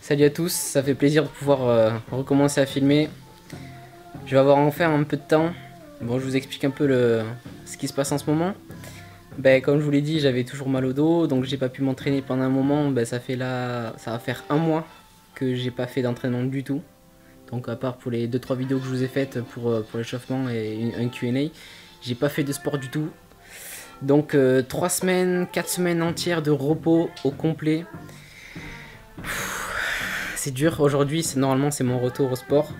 Salut à tous, ça fait plaisir de pouvoir recommencer à filmer. Je vais avoir enfin un peu de temps. Bon, je vous explique un peu ce qui se passe en ce moment. Comme je vous l'ai dit, j'avais toujours mal au dos, donc j'ai pas pu m'entraîner pendant un moment. Ça va faire un mois que j'ai pas fait d'entraînement du tout. Donc à part pour les 2-3 vidéos que je vous ai faites pour l'échauffement et un Q&A, j'ai pas fait de sport du tout. Donc 3 semaines, 4 semaines entières de repos au complet. C'est dur, aujourd'hui normalement c'est mon retour au sport.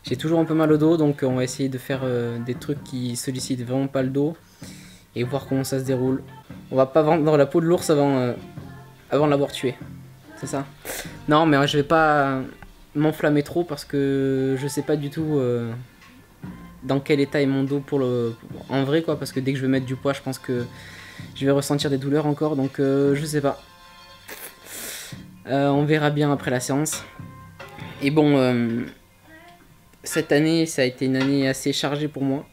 J'ai toujours un peu mal au dos, donc on va essayer de faire des trucs qui sollicitent vraiment pas le dos et voir comment ça se déroule. On va pas vendre la peau de l'ours avant de l'avoir tué, c'est ça? Non, mais je vais pas m'enflammer trop parce que je sais pas du tout dans quel état est mon dos en vrai quoi, parce que dès que je vais mettre du poids, je pense que je vais ressentir des douleurs encore, donc je sais pas. On verra bien après la séance. Et bon, cette année, ça a été une année assez chargée pour moi.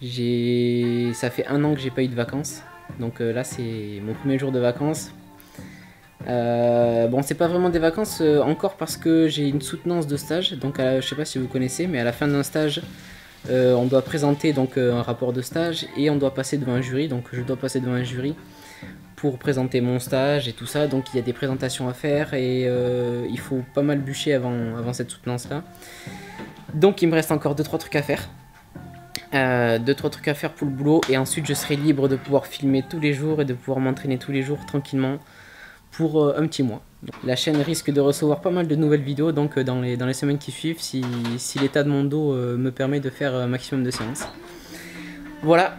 Ça fait un an que j'ai pas eu de vacances. Donc là, c'est mon premier jour de vacances. Bon, c'est pas vraiment des vacances encore parce que j'ai une soutenance de stage. Donc je sais pas si vous connaissez, mais à la fin d'un stage, on doit présenter donc un rapport de stage et on doit passer devant un jury. Donc je dois passer devant un jury pour présenter mon stage et tout ça. Donc il y a des présentations à faire et il faut pas mal bûcher avant cette soutenance là. Donc il me reste encore 2-3 trucs à faire. 2-3 trucs à faire pour le boulot et ensuite je serai libre de pouvoir filmer tous les jours et de pouvoir m'entraîner tous les jours tranquillement pour un petit mois. Donc, la chaîne risque de recevoir pas mal de nouvelles vidéos donc dans les semaines qui suivent si l'état de mon dos me permet de faire un maximum de séances. Voilà,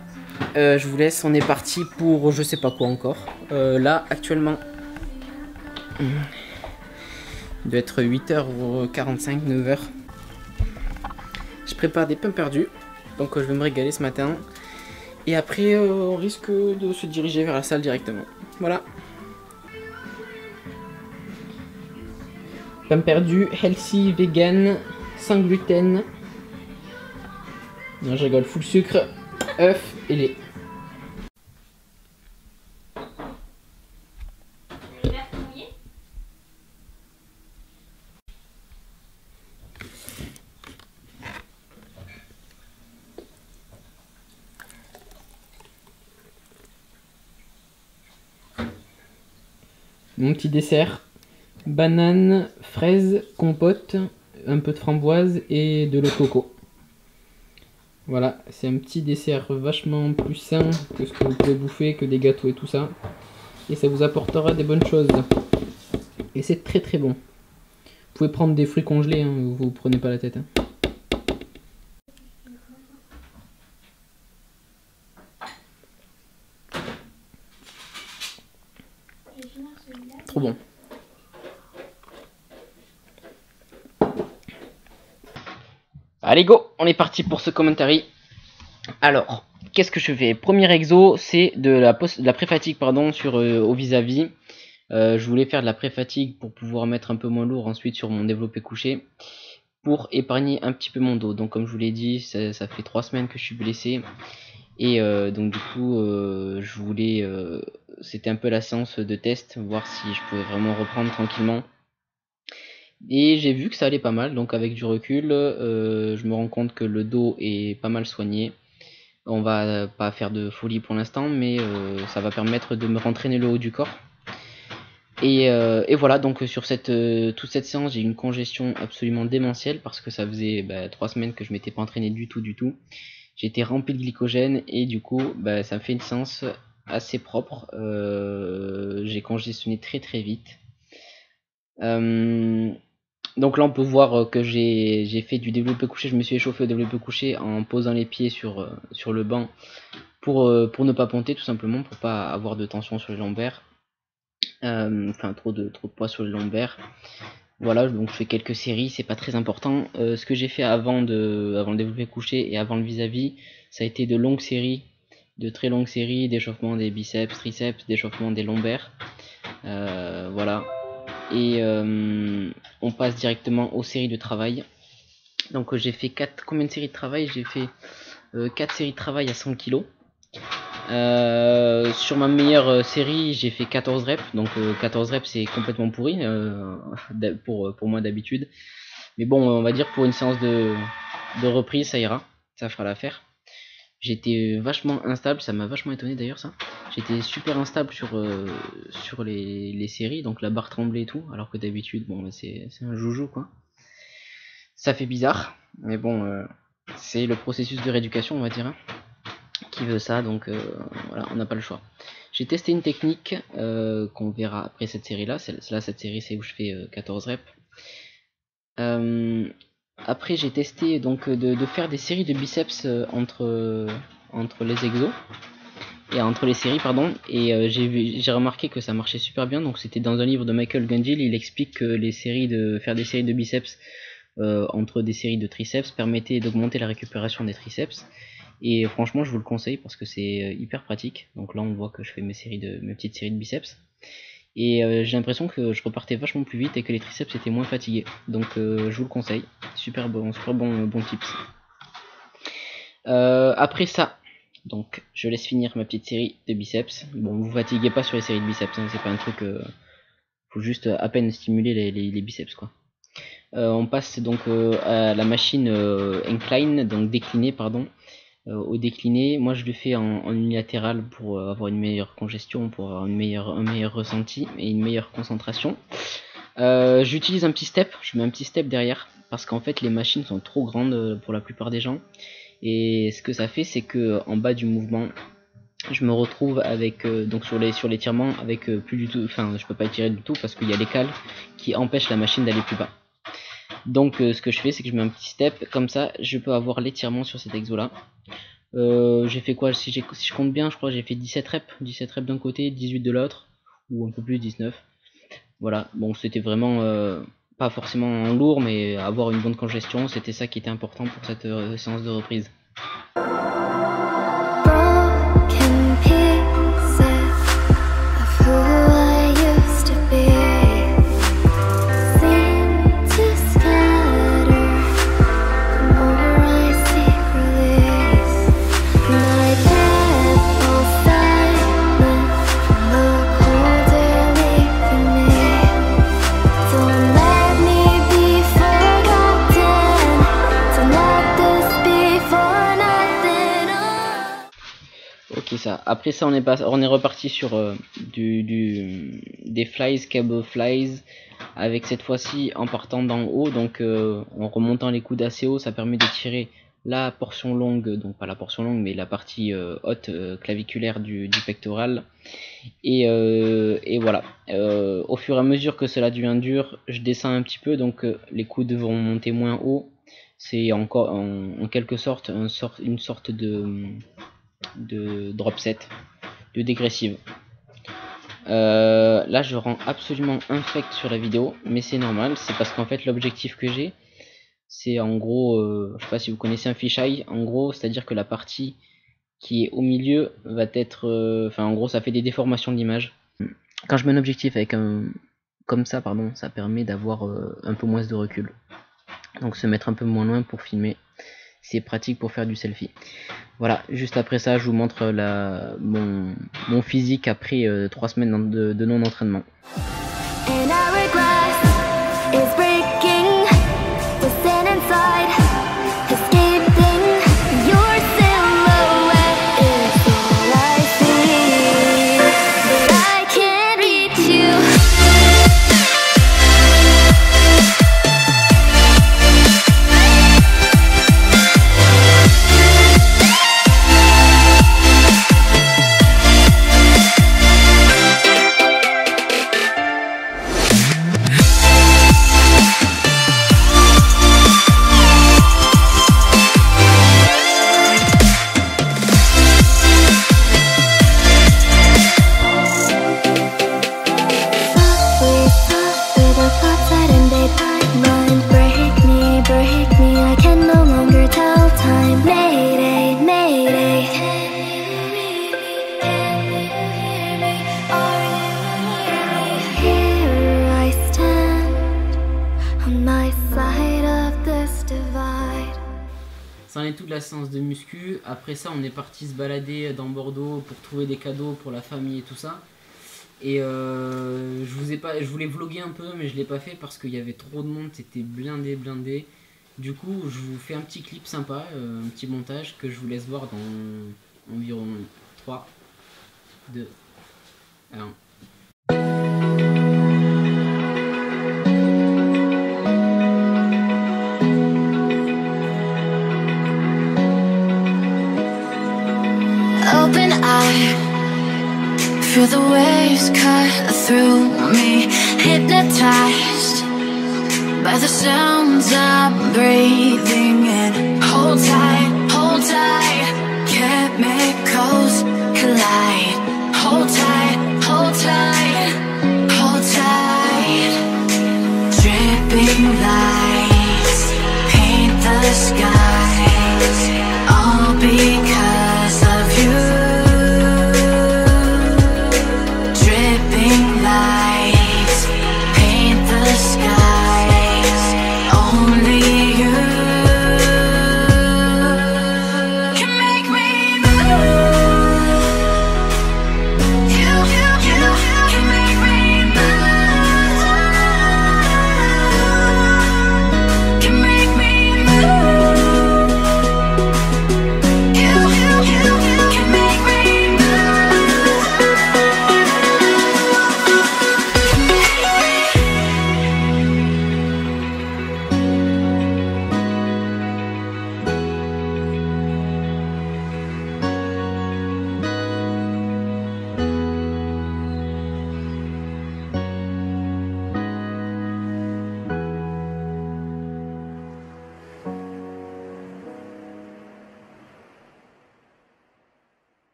je vous laisse, on est parti pour je sais pas quoi encore. Là actuellement il doit être 8h45, 9h. Je prépare des pains perdus. Donc je vais me régaler ce matin. Et après on risque de se diriger vers la salle directement. Voilà. Pain perdu, healthy, vegan, sans gluten. Non, je rigole, full sucre, œuf et lait. Mon petit dessert, banane, fraise, compote, un peu de framboise et de l'eau de coco. Voilà, c'est un petit dessert vachement plus sain que ce que vous pouvez bouffer, que des gâteaux et tout ça. Et ça vous apportera des bonnes choses. Et c'est très très bon. Vous pouvez prendre des fruits congelés, hein, vous prenez pas la tête. Hein. Trop bon. Allez go, on est parti pour ce commentary. Alors, qu'est-ce que je fais? Premier exo, c'est de la pré-fatigue pardon, au vis-à-vis. Je voulais faire de la pré-fatigue pour pouvoir mettre un peu moins lourd ensuite sur mon développé couché. Pour épargner un petit peu mon dos. Donc comme je vous l'ai dit, ça fait 3 semaines que je suis blessé. Et donc du coup, je voulais... c'était un peu la séance de test, voir si je pouvais vraiment reprendre tranquillement. Et j'ai vu que ça allait pas mal, donc avec du recul, je me rends compte que le dos est pas mal soigné. On va pas faire de folie pour l'instant, mais ça va permettre de me rentraîner le haut du corps. Et voilà, donc sur toute cette séance, j'ai eu une congestion absolument démentielle parce que ça faisait 3 semaines que je m'étais pas entraîné du tout. J'étais rempli de glycogène et du coup, ça me fait une séance assez propre. J'ai congestionné très très vite. Donc là, on peut voir que j'ai fait du développé couché. Je me suis échauffé au développé couché en posant les pieds sur le banc pour ne pas ponter tout simplement, pour pas avoir de tension sur les lombaires. Enfin trop de poids sur les lombaires. Voilà, donc je fais quelques séries, c'est pas très important. Ce que j'ai fait avant le développé couché et avant le vis-à-vis, ça a été de longues séries, de très longues séries, d'échauffement des biceps, triceps, d'échauffement des lombaires. Voilà. Et on passe directement aux séries de travail. Donc j'ai fait combien de séries de travail? J'ai fait 4 séries de travail à 100 kg. Sur ma meilleure série, j'ai fait 14 reps, donc 14 reps c'est complètement pourri pour moi d'habitude. Mais bon, on va dire pour une séance de reprise, ça ira, ça fera l'affaire. J'étais vachement instable, ça m'a vachement étonné d'ailleurs ça. J'étais super instable sur les séries, donc la barre tremblait et tout, alors que d'habitude, bon, c'est un joujou quoi. Ça fait bizarre, mais bon, c'est le processus de rééducation, on va dire, hein, qui veut ça, donc voilà, on n'a pas le choix. J'ai testé une technique qu'on verra après cette série-là. Cette série, c'est où je fais 14 reps. Après, j'ai testé donc de faire des séries de biceps entre les exos et entre les séries, pardon. Et j'ai remarqué que ça marchait super bien. Donc, c'était dans un livre de Michael Gungil. Il explique que faire des séries de biceps entre des séries de triceps permettait d'augmenter la récupération des triceps. Et franchement, je vous le conseille parce que c'est hyper pratique. Donc là, on voit que je fais mes petites séries de biceps. Et j'ai l'impression que je repartais vachement plus vite et que les triceps étaient moins fatigués. Donc je vous le conseille. Super bon tips. Après ça, donc je laisse finir ma petite série de biceps. Bon, vous fatiguez pas sur les séries de biceps, hein, c'est pas un truc. Faut juste à peine stimuler les biceps quoi. On passe donc à la machine incline, donc déclinée, pardon. Au décliné, moi je le fais en unilatéral pour avoir une meilleure congestion, pour avoir un meilleur ressenti et une meilleure concentration. J'utilise un petit step, je mets un petit step derrière parce qu'en fait les machines sont trop grandes pour la plupart des gens, et ce que ça fait c'est que en bas du mouvement je me retrouve avec donc sur l'étirement avec plus du tout, enfin je peux pas étirer du tout parce qu'il y a les cales qui empêchent la machine d'aller plus bas. Donc ce que je fais c'est que je mets un petit step, comme ça je peux avoir l'étirement sur cet exo là. J'ai fait quoi, si je compte bien, je crois que j'ai fait 17 reps d'un côté, 18 de l'autre, ou un peu plus, 19. Voilà, bon c'était vraiment pas forcément lourd, mais avoir une bonne congestion, c'était ça qui était important pour cette séance de reprise. Après ça on est reparti sur des flies, cable flies, avec cette fois-ci en partant d'en haut, donc en remontant les coudes assez haut, ça permet d'étirer la portion longue, donc pas la portion longue mais la partie haute claviculaire du pectoral, et voilà. Au fur et à mesure que cela devient dur, je descends un petit peu, donc les coudes vont monter moins haut, c'est encore en quelque sorte une sorte de drop set, de dégressive. Là je rends absolument infect sur la vidéo, mais c'est normal, c'est parce qu'en fait l'objectif que j'ai, c'est en gros, je sais pas si vous connaissez un fisheye, en gros c'est à dire que la partie qui est au milieu va être, enfin en gros ça fait des déformations de l'image. Quand je mets un objectif avec comme ça, pardon, ça permet d'avoir un peu moins de recul, donc se mettre un peu moins loin pour filmer. C'est pratique pour faire du selfie. Voilà, juste après ça, je vous montre mon physique après 3 semaines de non-entraînement. ramené toute la séance de muscu. Après ça, on est parti se balader dans Bordeaux pour trouver des cadeaux pour la famille et tout ça. Et je voulais vlogger un peu, mais je l'ai pas fait parce qu'il y avait trop de monde, c'était blindé. Du coup, je vous fais un petit clip sympa, un petit montage que je vous laisse voir dans environ 3, 2, 1. Open eye, feel the waves cut through me, hypnotized by the sounds I'm breathing in. Hold tight, chemicals collide. Hold tight, hold tight, hold tight. Dripping lights paint the sky.